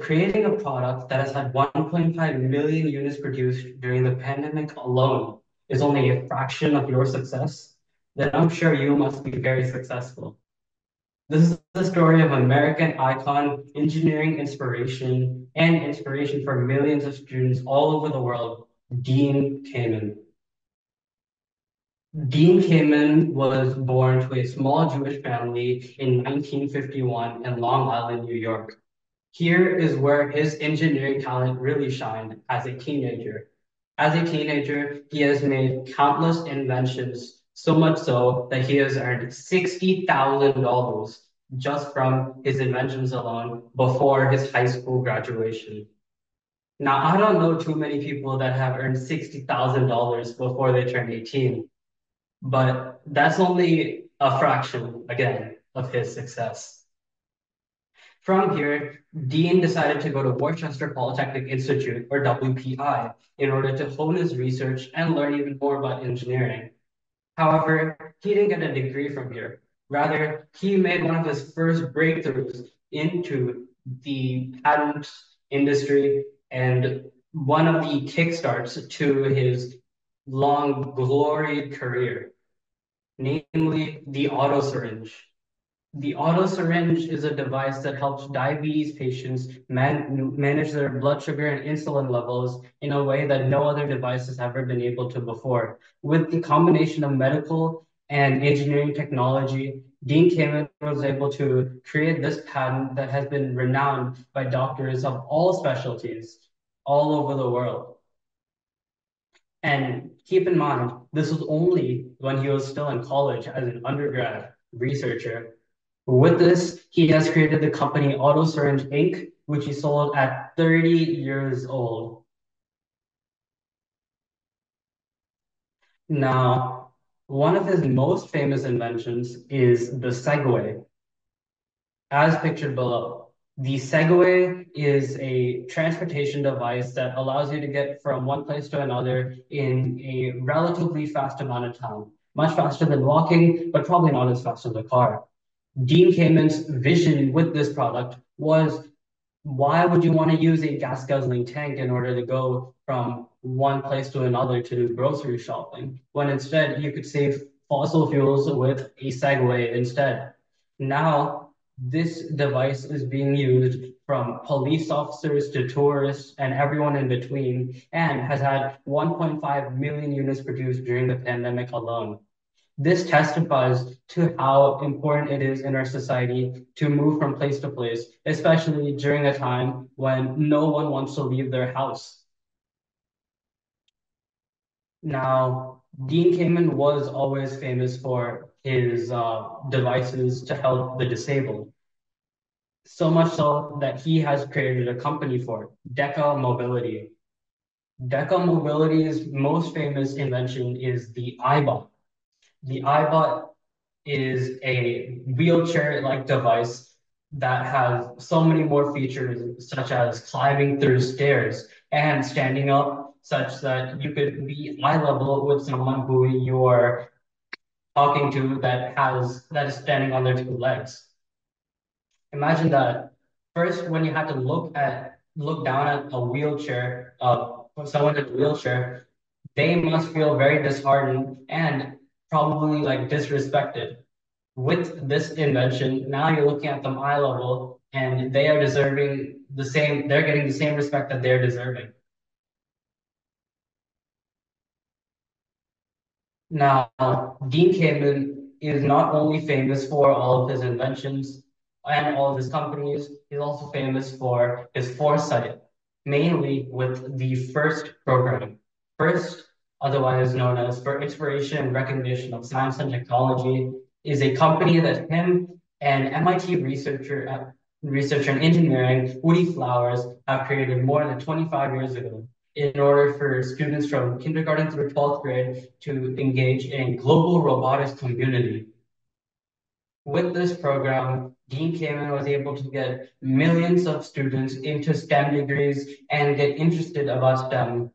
creating a product that has had 1.5 million units produced during the pandemic alone is only a fraction of your success, then I'm sure you must be very successful. This is the story of American icon, engineering inspiration, and inspiration for millions of students all over the world, Dean Kamen. Dean Kamen was born to a small Jewish family in 1951 in Long Island, New York. Here is where his engineering talent really shined as a teenager. As a teenager, he has made countless inventions, so much so that he has earned $60,000 just from his inventions alone before his high school graduation. Now, I don't know too many people that have earned $60,000 before they turn 18, but that's only a fraction, again, of his success. From here, Dean decided to go to Worcester Polytechnic Institute, or WPI, in order to hone his research and learn even more about engineering. However, he didn't get a degree from here. Rather, he made one of his first breakthroughs into the patent industry and one of the kickstarts to his long, gloried career, namely the auto syringe. The auto syringe is a device that helps diabetes patients manage their blood sugar and insulin levels in a way that no other device has ever been able to before. With the combination of medical and engineering technology, Dean Kamen was able to create this patent that has been renowned by doctors of all specialties all over the world. And keep in mind, this was only when he was still in college as an undergrad researcher. With this, he has created the company Auto Syringe Inc., which he sold at 30 years old. Now, one of his most famous inventions is the Segway, as pictured below. The Segway is a transportation device that allows you to get from one place to another in a relatively fast amount of time, much faster than walking, but probably not as fast as a car. Dean Kamen's vision with this product was, why would you want to use a gas guzzling tank in order to go from one place to another to do grocery shopping, when instead you could save fossil fuels with a Segway instead? Now, this device is being used from police officers to tourists and everyone in between, and has had 1.5 million units produced during the pandemic alone. This testifies to how important it is in our society to move from place to place, especially during a time when no one wants to leave their house. Now, Dean Kamen was always famous for his devices to help the disabled. So much so that he has created a company for it, Deca Mobility. Deca Mobility's most famous invention is the iBot. The iBot is a wheelchair-like device that has so many more features, such as climbing through stairs and standing up, such that you could be eye level with someone who you are talking to that is standing on their two legs. Imagine that. First, when you have to look down at a wheelchair, someone in a wheelchair, they must feel very disheartened and probably like disrespected. With this invention, now you're looking at them eye level and they are deserving the same, they're getting the same respect that they're deserving. Now, Dean Kamen is not only famous for all of his inventions and all of his companies, he's also famous for his foresight, mainly with the FIRST program. FIRST, otherwise known as for Inspiration and Recognition of Science and Technology, is a company that him and MIT researcher in engineering, Woody Flowers, have created more than 25 years ago in order for students from kindergarten through 12th grade to engage in a global robotics community. With this program, Dean Kamen was able to get millions of students into STEM degrees and get interested about STEM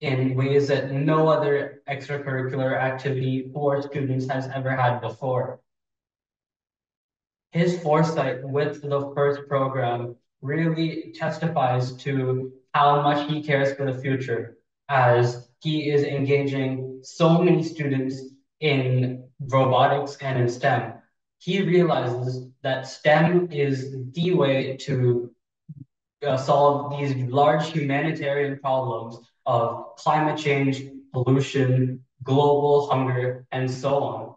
in ways that no other extracurricular activity for students has ever had before. His foresight with the FIRST program really testifies to how much he cares for the future, as he is engaging so many students in robotics and in STEM. He realizes that STEM is the way to solve these large humanitarian problems of climate change, pollution, global hunger, and so on.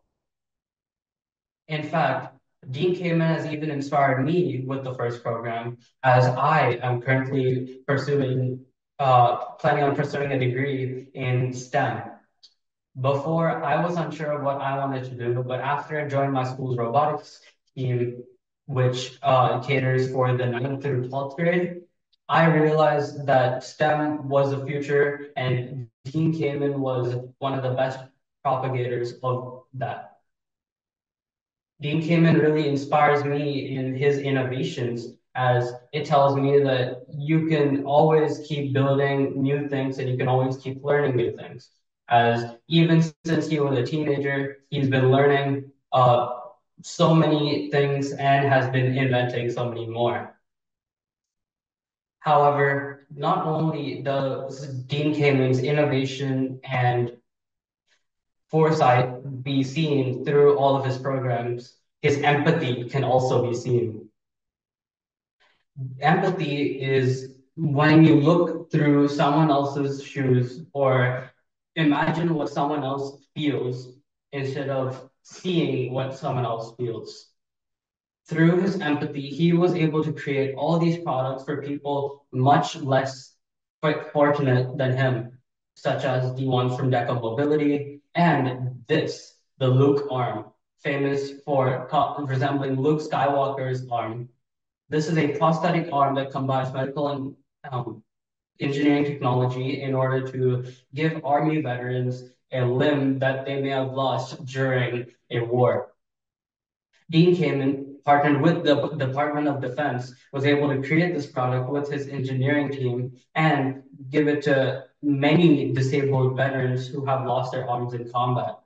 In fact, Dean Kamen has even inspired me with the first program, as I am currently planning on pursuing a degree in STEM. Before, I was unsure of what I wanted to do, but after I joined my school's robotics team, which caters for the 9th through 12th grade, I realized that STEM was the future, and Dean Kamen was one of the best propagators of that. Dean Kamen really inspires me in his innovations, as it tells me that you can always keep building new things and you can always keep learning new things. As even since he was a teenager, he's been learning so many things and has been inventing so many more. However, not only does Dean Kamen's innovation and foresight be seen through all of his programs, his empathy can also be seen. Empathy is when you look through someone else's shoes or imagine what someone else feels instead of seeing what someone else feels. Through his empathy, he was able to create all these products for people much less fortunate than him, such as the ones from Deca Mobility and this, the Luke arm, famous for resembling Luke Skywalker's arm. This is a prosthetic arm that combines medical and engineering technology in order to give Army veterans a limb that they may have lost during a war. Dean Kamen, partnered with the Department of Defense, was able to create this product with his engineering team and give it to many disabled veterans who have lost their arms in combat.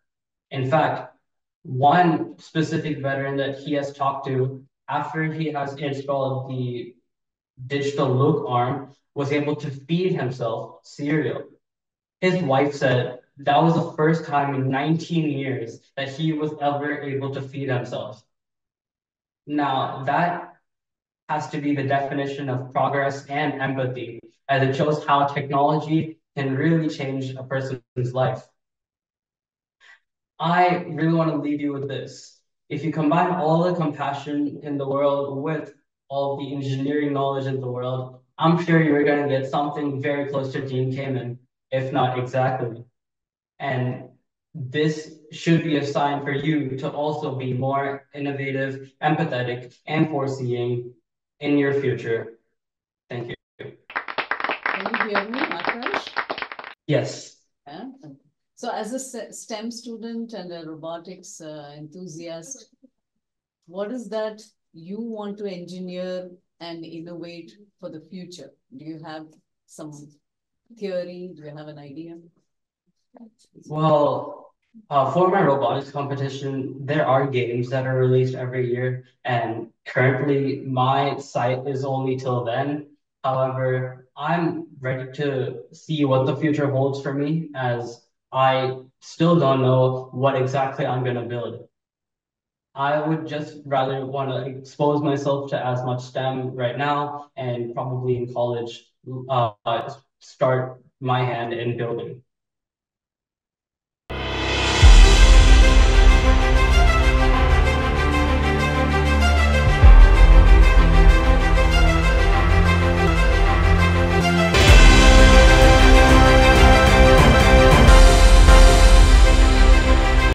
In fact, one specific veteran that he has talked to after he has installed the digital Luke arm was able to feed himself cereal. His wife said that was the first time in 19 years that he was ever able to feed himself. Now, that has to be the definition of progress and empathy, as it shows how technology can really change a person's life. I really want to leave you with this. If you combine all the compassion in the world with all the engineering knowledge in the world, I'm sure you're going to get something very close to Dean Kamen, if not exactly. And this should be a sign for you to also be more innovative, empathetic, and foreseeing in your future. Thank you. Can you hear me, Akarsh? Yes. Yeah. So, as a STEM student and a robotics enthusiast, what is that you want to engineer and innovate for the future? Do you have some theory? Do you have an idea? Well, for my robotics competition, there are games that are released every year, and currently my site is only till then. However, I'm ready to see what the future holds for me, as I still don't know what exactly I'm going to build. I would just rather want to expose myself to as much STEM right now, and probably in college, start my hand in building.